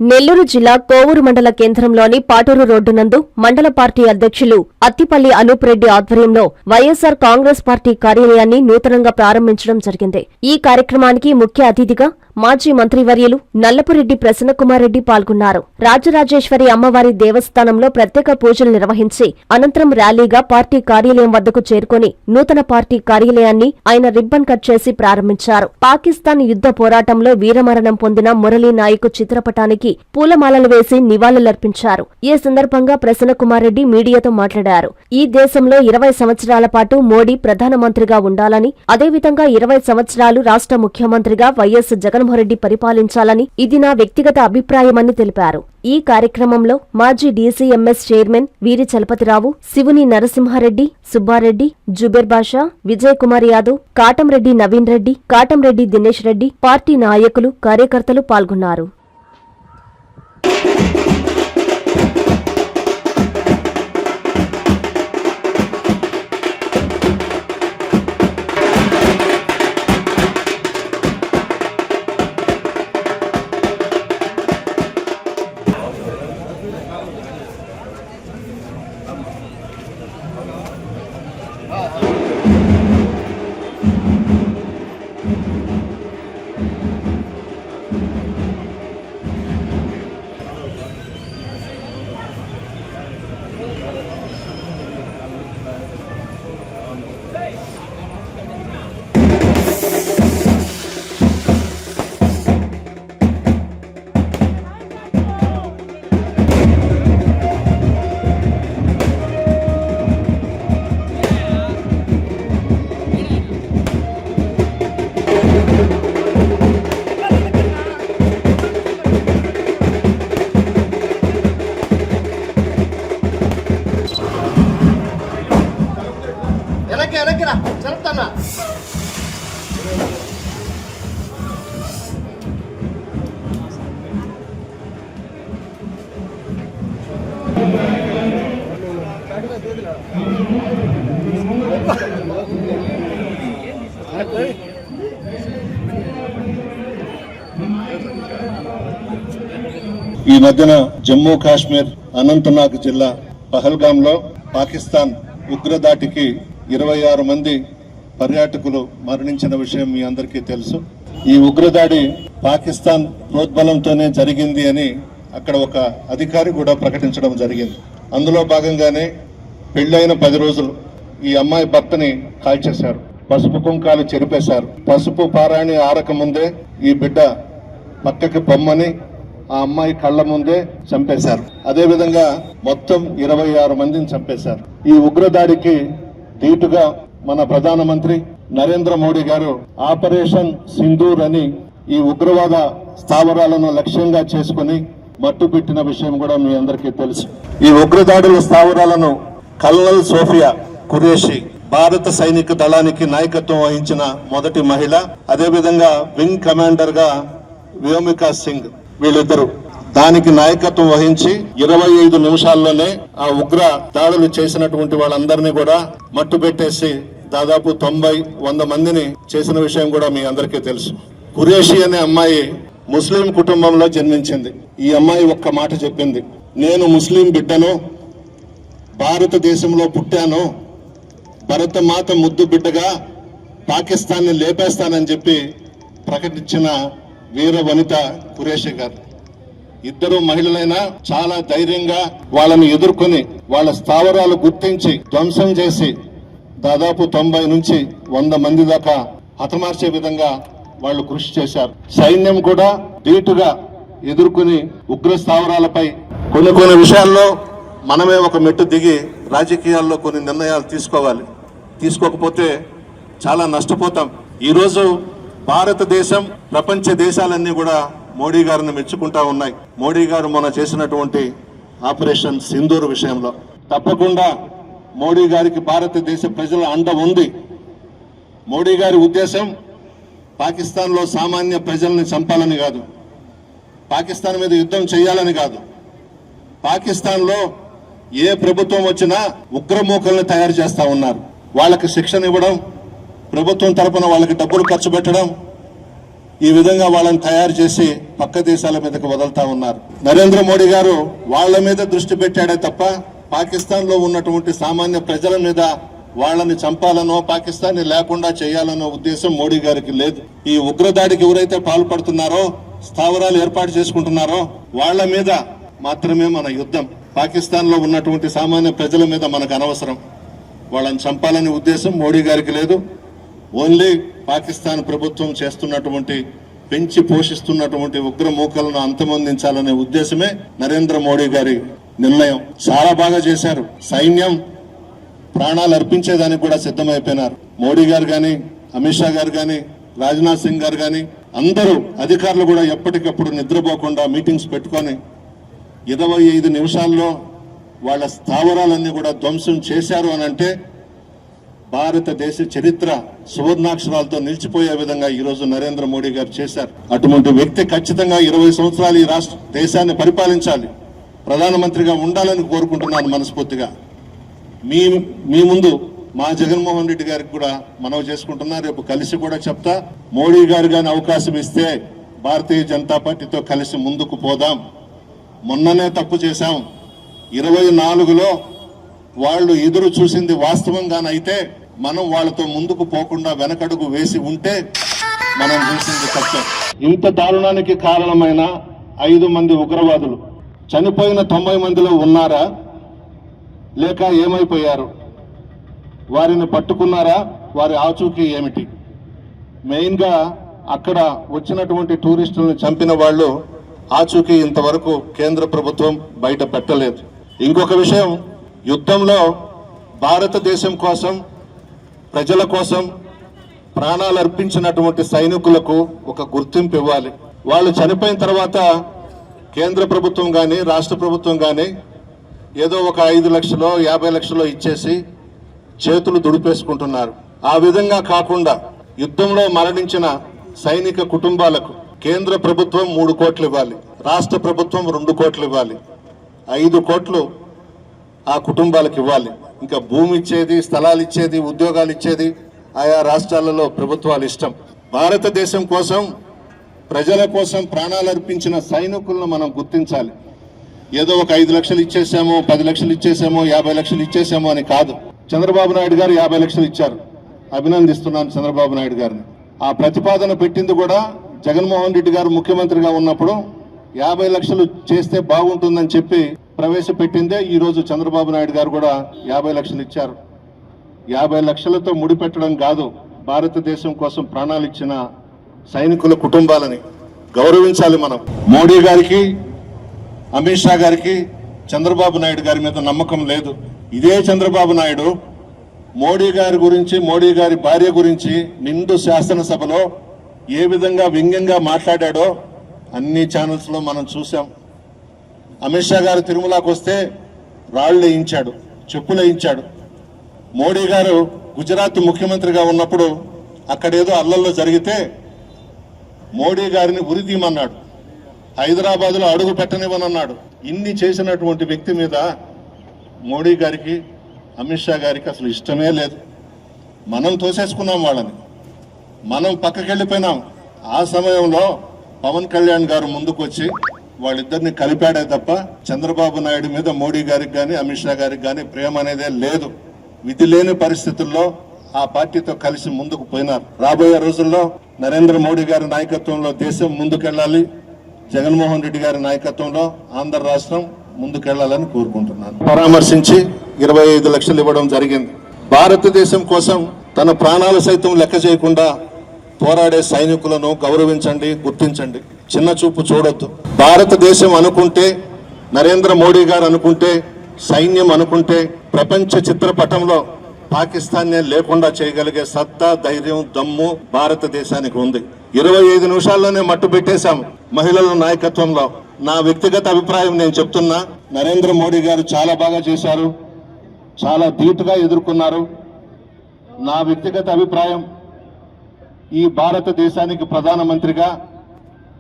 నెల్లూరు జిల్లా కోవూరు మండల కేంద్రంలోని పాటూరు రోడ్డు నందు మండల పార్టీ అధ్యక్షులు అత్తిపల్లి అనూప్ రెడ్డి ఆధ్వర్యంలో వైఎస్సార్ కాంగ్రెస్ పార్టీ కార్యాలయాన్ని నూతనంగా ప్రారంభించడం జరిగింది. ఈ కార్యక్రమానికి ముఖ్య అతిథిగా మాజీ మంత్రివర్యులు నల్లపురెడ్డి ప్రసన్నకుమార్ రెడ్డి పాల్గొన్నారు. రాజరాజేశ్వరి అమ్మవారి దేవస్థానంలో ప్రత్యేక పూజలు నిర్వహించి అనంతరం ర్యాలీగా పార్టీ కార్యాలయం వద్దకు చేరుకుని నూతన పార్టీ కార్యాలయాన్ని ఆయన రిబ్బన్ కట్ చేసి ప్రారంభించారు. పాకిస్తాన్ యుద్ధ పోరాటంలో వీరమరణం పొందిన మురళీ నాయక్ చిత్రపటానికి పూలమాలలు వేసి నివాళులర్పించారు. ఈ సందర్భంగా ప్రసన్నకుమార్ రెడ్డి మీడియాతో మాట్లాడారు. ఈ దేశంలో 20 సంవత్సరాల పాటు మోడీ ప్రధానమంత్రిగా ఉండాలని, అదేవిధంగా 20 సంవత్సరాలు రాష్ట్ర ముఖ్యమంత్రిగా వైఎస్ జగన్మోహన్రెడ్డి పరిపాలించాలని ఇది నా వ్యక్తిగత అభిప్రాయమని తెలిపారు. ఈ కార్యక్రమంలో మాజీ డీసీఎంఎస్ చైర్మన్ వీరి చలపతిరావు, శివుని నరసింహారెడ్డి, సుబ్బారెడ్డి, జుబేర్ బాషా, విజయ్ కుమార్ యాదవ్, కాటంరెడ్డి నవీన్ రెడ్డి, కాటంరెడ్డి దినేష్ రెడ్డి, పార్టీ నాయకులు, కార్యకర్తలు పాల్గొన్నారు. ఈ మధ్యన జమ్మూ కాశ్మీర్ అనంతనాగ్ జిల్లా పహల్గాంలో పాకిస్తాన్ ఉగ్రదాటికి 26 మంది పర్యాటకులు మరణించిన విషయం మీ అందరికీ తెలుసు. ఈ ఉగ్రదాడి పాకిస్తాన్ ప్రోద్బలంతోనే జరిగింది అని అక్కడ ఒక అధికారి కూడా ప్రకటించడం జరిగింది. అందులో భాగంగానే పెళ్లైన 10 రోజులు ఈ అమ్మాయి భర్తని కాల్చేశారు, పసుపు కుంకాలు చెరిపేశారు. పసుపు పారాణి ఆరక ముందే ఈ బిడ్డ పక్కకి పొమ్మని ఆ అమ్మాయి కళ్ల ముందే చంపేశారు. అదేవిధంగా మొత్తం 26 మందిని చంపేశారు. ఈ ఉగ్రదాడికి ధీటుగా మన ప్రధానమంత్రి నరేంద్ర మోడీ గారు ఆపరేషన్ సింధూర్ అని ఈ ఉగ్రవాద స్థావరాలను లక్ష్యంగా చేసుకుని మట్టుపెట్టిన విషయం కూడా మీ అందరికీ తెలుసు. ఈ ఉగ్రదాడుల స్థావరాలను కల్నల్ సోఫియా ఖురేషి భారత సైనిక దళానికి నాయకత్వం వహించిన మొదటి మహిళ, అదేవిధంగా వింగ్ కమాండర్ గా వ్యోమికా సింగ్, వీళ్ళిద్దరు దానికి నాయకత్వం వహించి 25 నిమిషాల్లోనే ఆ ఉగ్ర దాడులు చేసినటువంటి వాళ్ళందరినీ కూడా మట్టు పెట్టేసి దాదాపు 90-100 మందిని చేసిన విషయం కూడా మీ అందరికీ తెలుసు. ఖురేషి అనే అమ్మాయి ముస్లిం కుటుంబంలో జన్మించింది. ఈ అమ్మాయి ఒక్క మాట చెప్పింది, నేను ముస్లిం బిడ్డను, భారతదేశంలో పుట్టాను, భరతమాత ముద్దు బిడ్డగా పాకిస్తాన్ని లేపేస్తానని చెప్పి ప్రకటించిన వీర వనిత ఖురేషి గారు. ఇద్దరు మహిళలైనా చాలా ధైర్యంగా వాళ్ళని ఎదుర్కొని వాళ్ళ స్థావరాలు గుర్తించి ధ్వంసం చేసి దాదాపు 90 నుంచి 100 మంది దాకా హతమార్చే విధంగా వాళ్ళు కృషి చేశారు. సైన్యం కూడా ధీటుగా ఎదుర్కొని ఉగ్ర స్థావరాలపై కొన్ని విషయాల్లో మనమే ఒక మెట్టు దిగి రాజకీయాల్లో కొన్ని నిర్ణయాలు తీసుకోవాలి. తీసుకోకపోతే చాలా నష్టపోతాం. ఈరోజు భారతదేశం, ప్రపంచ దేశాలన్నీ కూడా మోడీ గారిని మెచ్చుకుంటా ఉన్నాయి. మోడీ గారు మొన్న చేసినటువంటి ఆపరేషన్ సింధూర్ విషయంలో తప్పకుండా మోడీ గారికి భారతదేశ ప్రజల అండ ఉంది. మోడీ గారి ఉద్దేశం పాకిస్తాన్లో సామాన్య ప్రజల్ని చంపాలని కాదు, పాకిస్తాన్ మీద యుద్ధం చేయాలని కాదు. పాకిస్తాన్లో ఏ ప్రభుత్వం వచ్చినా ఉగ్రమూకల్ని తయారు చేస్తా ఉన్నారు. వాళ్ళకి శిక్షణ ఇవ్వడం, ప్రభుత్వం తరపున వాళ్ళకి డబ్బులు ఖర్చు పెట్టడం, ఈ విధంగా వాళ్ళని తయారు చేసి పక్క దేశాల మీదకి వదులుతా ఉన్నారు. నరేంద్ర మోడీ గారు వాళ్ళ మీద దృష్టి పెట్టాడే తప్ప పాకిస్తాన్ లో ఉన్నటువంటి సామాన్య ప్రజల మీద వాళ్ళని చంపాలనో పాకిస్తాన్ని లేకుండా చేయాలనో ఉద్దేశం మోడీ గారికి లేదు. ఈ ఉగ్రదాడికి ఎవరైతే పాల్పడుతున్నారో, స్థావరాలు ఏర్పాటు చేసుకుంటున్నారో వాళ్ళ మీద మాత్రమే మన యుద్ధం. పాకిస్తాన్ లో ఉన్నటువంటి సామాన్య ప్రజల మీద మనకు అనవసరం. వాళ్ళని చంపాలనే ఉద్దేశం మోడీ గారికి లేదు. ఓన్లీ పాకిస్తాన్ ప్రభుత్వం చేస్తున్నటువంటి పెంచి పోషిస్తున్నటువంటి ఉగ్రమూకలను అంతమొందించాలనే ఉద్దేశమే నరేంద్ర మోడీ గారి నిర్ణయం. చాలా బాగా చేశారు. సైన్యం ప్రాణాలు అర్పించేదానికి కూడా సిద్ధమైపోయినారు. మోడీ గారు కానీ, అమిత్ షా గారు కానీ, రాజ్నాథ్ సింగ్ గారు కానీ అందరూ అధికారులు కూడా ఎప్పటికప్పుడు నిద్రపోకుండా మీటింగ్స్ పెట్టుకొని 25 నిమిషాల్లో వాళ్ళ స్థావరాలన్నీ కూడా ధ్వంసం చేశారు అని అంటే భారతదేశ చరిత్ర సువర్ణాక్షరాలతో నిలిచిపోయే విధంగా ఈ రోజు నరేంద్ర మోడీ గారు చేశారు. అటువంటి వ్యక్తి ఖచ్చితంగా 20 సంవత్సరాలు ఈ దేశాన్ని పరిపాలించాలి, ప్రధానమంత్రిగా ఉండాలని కోరుకుంటున్నాను మనస్ఫూర్తిగా. మీ ముందు మా జగన్మోహన్ రెడ్డి గారికి కూడా మనవి చేసుకుంటున్నా. రేపు కలిసి కూడా చెప్తా, మోడీ గారు గాని అవకాశం ఇస్తే భారతీయ జనతా పార్టీతో కలిసి ముందుకు పోదాం. మొన్ననే తప్పు చేశాం. 24లో వాళ్ళు ఎదురు చూసింది వాస్తవంగానైతే మనం వాళ్ళతో ముందుకు పోకుండా వెనకడుగు వేసి ఉంటే మనం చూసింది తప్పే. ఇంత దారుణానికి కారణమైన 5 మంది ఉగ్రవాదులు చనిపోయిన 90 మందిలో ఉన్నారా లేక ఏమైపోయారు? వారిని పట్టుకున్నారా? వారి ఆచూకీ ఏమిటి? మెయిన్ గా అక్కడ వచ్చినటువంటి టూరిస్టులను చంపిన వాళ్ళు ఆచూకీ ఇంతవరకు కేంద్ర ప్రభుత్వం బయట పెట్టలేదు. ఇంకొక విషయం, యుద్ధంలో భారతదేశం కోసం, ప్రజల కోసం ప్రాణాలు అర్పించినటువంటి సైనికులకు ఒక గుర్తింపు ఇవ్వాలి. వాళ్ళు చనిపోయిన తర్వాత కేంద్ర ప్రభుత్వం కానీ, రాష్ట్ర ప్రభుత్వం కానీ ఏదో ఒక 5 లక్షలో 50 లక్షలో ఇచ్చేసి చేతులు దుడిపేసుకుంటున్నారు. ఆ విధంగా కాకుండా యుద్ధంలో మరణించిన సైనిక కుటుంబాలకు కేంద్ర ప్రభుత్వం 3 కోట్లు ఇవ్వాలి, రాష్ట్ర ప్రభుత్వం 2 కోట్లు ఇవ్వాలి, 5 కోట్లు ఆ కుటుంబాలకు ఇవ్వాలి. ఇంకా భూమి ఇచ్చేది, స్థలాలు ఇచ్చేది, ఉద్యోగాలు ఇచ్చేది ఆయా రాష్ట్రాలలో ప్రభుత్వాలు ఇష్టం. భారతదేశం కోసం, ప్రజల కోసం ప్రాణాలు అర్పించిన సైనికులను మనం గుర్తించాలి. ఏదో ఒక 5 లక్షలు ఇచ్చేసామో, 10 లక్షలు ఇచ్చేసామో, 50 లక్షలు ఇచ్చేసామో అని కాదు. చంద్రబాబు నాయుడు గారు 50 లక్షలు ఇచ్చారు. అభినందిస్తున్నాను చంద్రబాబు నాయుడు గారిని. ఆ ప్రతిపాదన పెట్టింది కూడా జగన్మోహన్ రెడ్డి గారు ముఖ్యమంత్రిగా ఉన్నప్పుడు 50 లక్షలు చేస్తే బాగుంటుందని చెప్పి ప్రవేశపెట్టిందే ఈ రోజు చంద్రబాబు నాయుడు గారు కూడా 50 లక్షలు ఇచ్చారు. 50 లక్షలతో ముడిపెట్టడం కాదు, భారతదేశం కోసం ప్రాణాలు ఇచ్చిన సైనికుల కుటుంబాలని గౌరవించాలి మనం. మోడీ గారికి, అమిత్ షా గారికి చంద్రబాబు నాయుడు గారి మీద నమ్మకం లేదు. ఇదే చంద్రబాబు నాయుడు మోడీ గారి గురించి, మోడీ గారి భార్య గురించి నిండు శాసనసభలో ఏ విధంగా వ్యంగ్యంగా మాట్లాడాడో అన్ని ఛానల్స్ లో మనం చూసాం. అమిత్ షా గారు తిరుమలకు వస్తే రాళ్లు వేయించాడు, చెప్పులు వేయించాడు. మోడీ గారు గుజరాత్ ముఖ్యమంత్రిగా ఉన్నప్పుడు అక్కడేదో అల్లల్లో జరిగితే మోడీ గారిని ఉరితీయమన్నాడు, హైదరాబాద్ లో అడుగు పెట్టనివ్వనన్నాడు. ఇన్ని చేసినటువంటి వ్యక్తి మీద మోడీ గారికి, అమిత్ షా గారికి అసలు ఇష్టమే లేదు. మనం తోసేసుకున్నాం వాళ్ళని, మనం పక్కకెళ్ళిపోయినాం. ఆ సమయంలో పవన్ కళ్యాణ్ గారు ముందుకు వచ్చి వాళ్ళిద్దరిని కలిపాడే తప్ప చంద్రబాబు నాయుడు మీద మోడీ గారికి కానీ, అమిత్ షా గారికి కానీ ప్రేమ అనేదే లేదు. విధి లేని పరిస్థితుల్లో ఆ పార్టీతో కలిసి ముందుకు పోయినారు. రాబోయే రోజుల్లో నరేంద్ర మోడీ గారి నాయకత్వంలో దేశం ముందుకెళ్లాలి, జగన్మోహన్ రెడ్డి గారి నాయకత్వంలో ఆంధ్ర రాష్ట్రం ముందుకెళ్లాలని కోరుకుంటున్నాను. పరామర్శించి 25 లక్షలు ఇవ్వడం జరిగింది. భారతదేశం కోసం తన ప్రాణాలు సైతం లెక్క చేయకుండా పోరాడే సైనికులను గౌరవించండి, గుర్తించండి, చిన్న చూపు చూడొద్దు. భారతదేశం అనుకుంటే, నరేంద్ర మోడీ గారు అనుకుంటే, సైన్యం అనుకుంటే ప్రపంచ చిత్రపటంలో పాకిస్తాన్నే లేకుండా చేయగలిగే సత్తా, ధైర్యం, దమ్ము భారతదేశానికి ఉంది. 25 నిమిషాల్లోనే మట్టు పెట్టేశాం మహిళల నాయకత్వంలో. నా వ్యక్తిగత అభిప్రాయం నేను చెప్తున్నా, నరేంద్ర మోడీ గారు చాలా బాగా చేశారు, చాలా ధీటుగా ఎదుర్కొన్నారు. నా వ్యక్తిగత అభిప్రాయం, ఈ భారతదేశానికి ప్రధానమంత్రిగా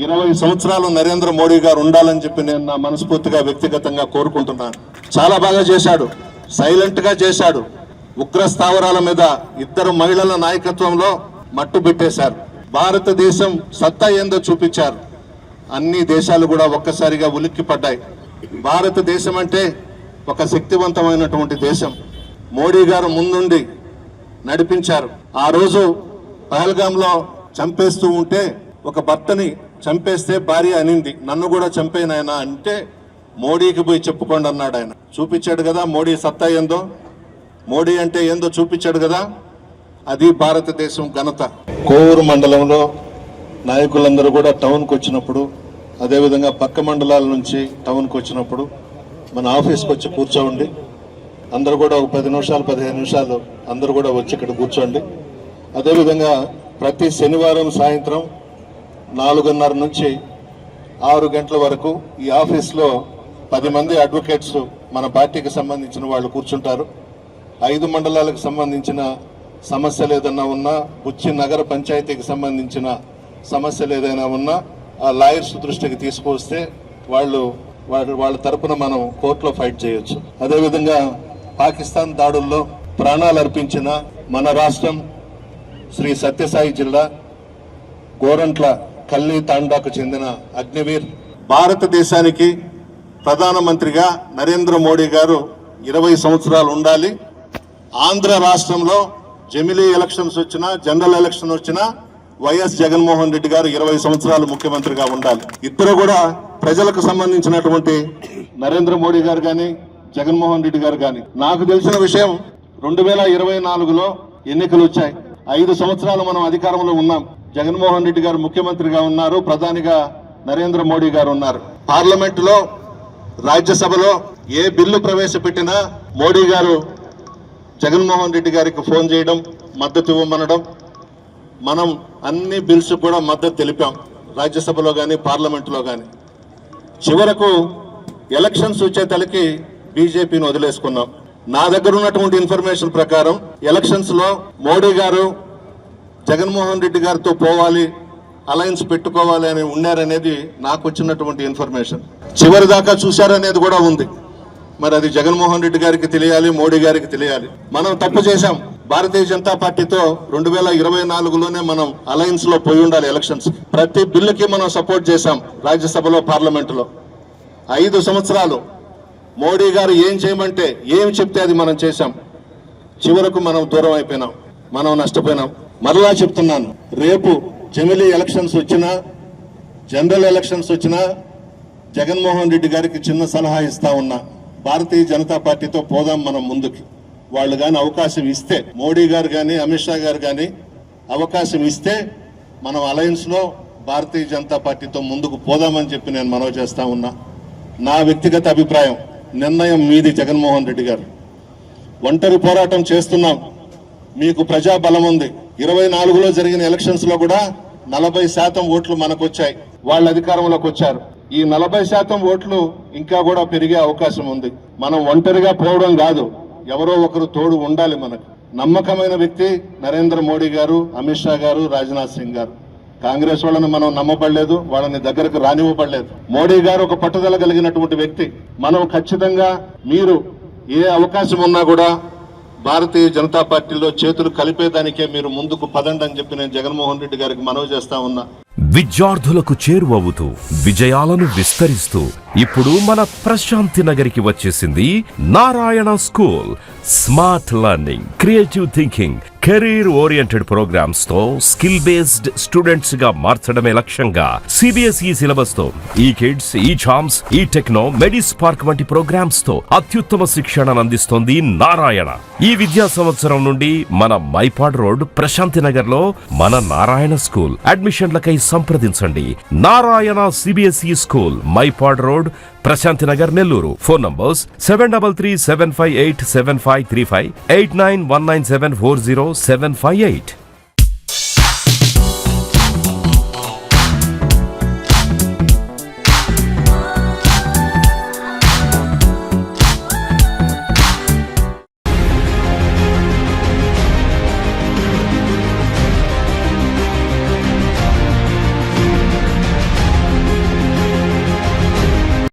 20 సంవత్సరాలు నరేంద్ర మోడీ గారు ఉండాలని చెప్పి నేను నా మనస్ఫూర్తిగా వ్యక్తిగతంగా కోరుకుంటున్నాను. చాలా బాగా చేశాడు, సైలెంట్ గా చేశాడు. ఉగ్ర స్థావరాల మీద 2 మహిళల నాయకత్వంలో మట్టు పెట్టేశారు. భారతదేశం సత్తా ఏందో చూపించారు. అన్ని దేశాలు కూడా ఒక్కసారిగా ఉలిక్కి పడ్డాయి. భారతదేశం అంటే ఒక శక్తివంతమైనటువంటి దేశం. మోడీ గారు ముందుండి నడిపించారు. ఆ రోజు పహల్గాంలో చంపేస్తూ ఉంటే ఒక భర్తని చంపేస్తే భార్య అనింది, నన్ను కూడా చంపేనాయన అంటే మోడీకి పోయి చెప్పుకోండి అన్నాడు. ఆయన చూపించాడు కదా మోడీ సత్తా ఏందో, మోడీ అంటే ఏందో చూపించాడు కదా. అది భారతదేశం ఘనత. కోవూరు మండలంలో నాయకులందరూ కూడా టౌన్కి వచ్చినప్పుడు, అదేవిధంగా పక్క మండలాల నుంచి టౌన్కి వచ్చినప్పుడు మన ఆఫీస్కి వచ్చి కూర్చోండి. అందరూ కూడా ఒక 10 నిమిషాలు 15 నిమిషాలు అందరూ కూడా వచ్చి ఇక్కడ కూర్చోండి. అదేవిధంగా ప్రతి శనివారం సాయంత్రం 4:30 నుంచి 6 గంటల వరకు ఈ ఆఫీస్లో 10 మంది అడ్వకేట్స్ మన పార్టీకి సంబంధించిన వాళ్ళు కూర్చుంటారు. 5 మండలాలకు సంబంధించిన సమస్యలు ఏదైనా ఉన్నా, బుచ్చి నగర పంచాయతీకి సంబంధించిన సమస్యలు ఏదైనా ఉన్నా ఆ లాయర్స్ దృష్టికి తీసుకొస్తే వాళ్ళ తరపున మనం కోర్టులో ఫైట్ చేయొచ్చు. అదేవిధంగా పాకిస్తాన్ దాడుల్లో ప్రాణాలు అర్పించిన మన రాష్ట్రం శ్రీ సత్యసాయి జిల్లా గోరంట్ల కల్లి తాండాకు చెందిన అగ్నివీర్. భారతదేశానికి ప్రధానమంత్రిగా నరేంద్ర మోడీ గారు 20 సంవత్సరాలు ఉండాలి. ఆంధ్ర రాష్ట్రంలో జమిలీ ఎలక్షన్స్ వచ్చినా, జనరల్ ఎలక్షన్ వచ్చినా వైఎస్ జగన్మోహన్ రెడ్డి గారు 20 సంవత్సరాలు ముఖ్యమంత్రిగా ఉండాలి. ఇద్దరు కూడా ప్రజలకు సంబంధించినటువంటి నరేంద్ర మోడీ గారు కానీ జగన్మోహన్ రెడ్డి గారు కానీ. నాకు తెలిసిన విషయం 2024లో ఎన్నికలు వచ్చాయి. 5 సంవత్సరాలు మనం అధికారంలో ఉన్నాం. జగన్మోహన్ రెడ్డి గారు ముఖ్యమంత్రిగా ఉన్నారు, ప్రధానిగా నరేంద్ర మోడీ గారు ఉన్నారు. పార్లమెంటులో, రాజ్యసభలో ఏ బిల్లు ప్రవేశపెట్టినా మోడీ గారు జగన్మోహన్ రెడ్డి గారికి ఫోన్ చేయడం, మద్దతు ఇవ్వమనడం. మనం అన్ని బిల్స్ కూడా మద్దతు తెలిపాం, రాజ్యసభలో కానీ పార్లమెంటులో కానీ. చివరకు ఎలక్షన్స్ వచ్చేతలకి బీజేపీని వదిలేసుకున్నాం. నా దగ్గర ఉన్నటువంటి ఇన్ఫర్మేషన్ ప్రకారం ఎలక్షన్స్ లో మోడీ గారు జగన్మోహన్ రెడ్డి గారితో పోవాలి, అలయన్స్ పెట్టుకోవాలి అని ఉన్నారనేది నాకు వచ్చినటువంటి ఇన్ఫర్మేషన్. చివరి దాకా చూశారనేది కూడా ఉంది. మరి అది జగన్మోహన్ రెడ్డి గారికి తెలియాలి, మోడీ గారికి తెలియాలి. మనం తప్పు చేశాం. భారతీయ జనతా పార్టీతో 2024లోనే మనం అలయన్స్ లో పోయి ఉండాలి ఎలక్షన్స్. ప్రతి బిల్లుకి మనం సపోర్ట్ చేశాం రాజ్యసభలో, పార్లమెంటులో. 5 సంవత్సరాలు మోడీ గారు ఏం చేయమంటే ఏం చెప్తే అది మనం చేశాం. చివరకు మనం దూరం అయిపోయినాం, మనం నష్టపోయినాం. మరలా చెప్తున్నాను, రేపు జమిలీ ఎలక్షన్స్ వచ్చినా, జనరల్ ఎలక్షన్స్ వచ్చినా జగన్మోహన్ రెడ్డి గారికి చిన్న సలహా ఇస్తా ఉన్నా, భారతీయ జనతా పార్టీతో పోదాం మనం ముందుకి. వాళ్ళు కానీ అవకాశం ఇస్తే, మోడీ గారు కానీ అమిత్ షా గారు కానీ అవకాశం ఇస్తే మనం అలయన్స్ లో భారతీయ జనతా పార్టీతో ముందుకు పోదామని చెప్పి నేను మనవి చేస్తా ఉన్నా. నా వ్యక్తిగత అభిప్రాయం, నిర్ణయం మీది. జగన్మోహన్ రెడ్డి గారు ఒంటరి పోరాటం చేస్తున్నాం, మీకు ప్రజాబలం ఉంది. 24లో జరిగిన ఎలక్షన్స్ లో కూడా 40% ఓట్లు మనకు వచ్చాయి, వాళ్ళ అధికారంలోకి వచ్చారు. ఈ 40% ఓట్లు ఇంకా కూడా పెరిగే అవకాశం ఉంది. మనం ఒంటరిగా పోవడం కాదు, ఎవరో ఒకరు తోడు ఉండాలి మనకు. నమ్మకమైన వ్యక్తి నరేంద్ర మోడీ గారు, అమిత్ షా గారు, రాజ్నాథ్ సింగ్ గారు. కాంగ్రెస్ వాళ్ళని మనం నమ్మబడలేదు, వాళ్ళని దగ్గరకు రానివ్వబడలేదు. మోడీ గారు ఒక పట్టుదల కలిగినటువంటి వ్యక్తి. మనం ఖచ్చితంగా మీరు ఏ అవకాశం ఉన్నా కూడా భారతీయ జనతా పార్టీలో చేతులు కలిపేదానికే మీరు ముందుకు పదండి అని చెప్పి నేను జగన్మోహన్ రెడ్డి గారికి మనవి చేస్తా ఉన్నా. విద్యార్థులకు చేరువవుతూ విజయాలను విస్తరిస్తూ ఇప్పుడు మన ప్రశాంతి నగరికి వచ్చేసింది Narayana school. Smart learning, creative thinking, career oriented programmes తో స్కిల్ బేస్డ్ స్టూడెంట్స్ గా మార్చడమే లక్ష్యంగా సిబిఎస్ఈ సిలబస్ తో ఈ కిడ్స్, ఈ చామ్స్, ఈ టెక్నో, మెడిస్పార్క్ వంటి ప్రోగ్రామ్స్ తో అత్యుత్తమ శిక్షణను అందిస్తోంది నారాయణ. ఈ విద్యా సంవత్సరం నుండి మన మైపాడ్ రోడ్ ప్రశాంతి నగర్ లో మన నారాయణ స్కూల్. అడ్మిషన్లకై సంప్రదించండి. Narayana CBSE school, Mypadu road, Prashanti Nagar, Nellore. Phone numbers 7337587535, 8919740758.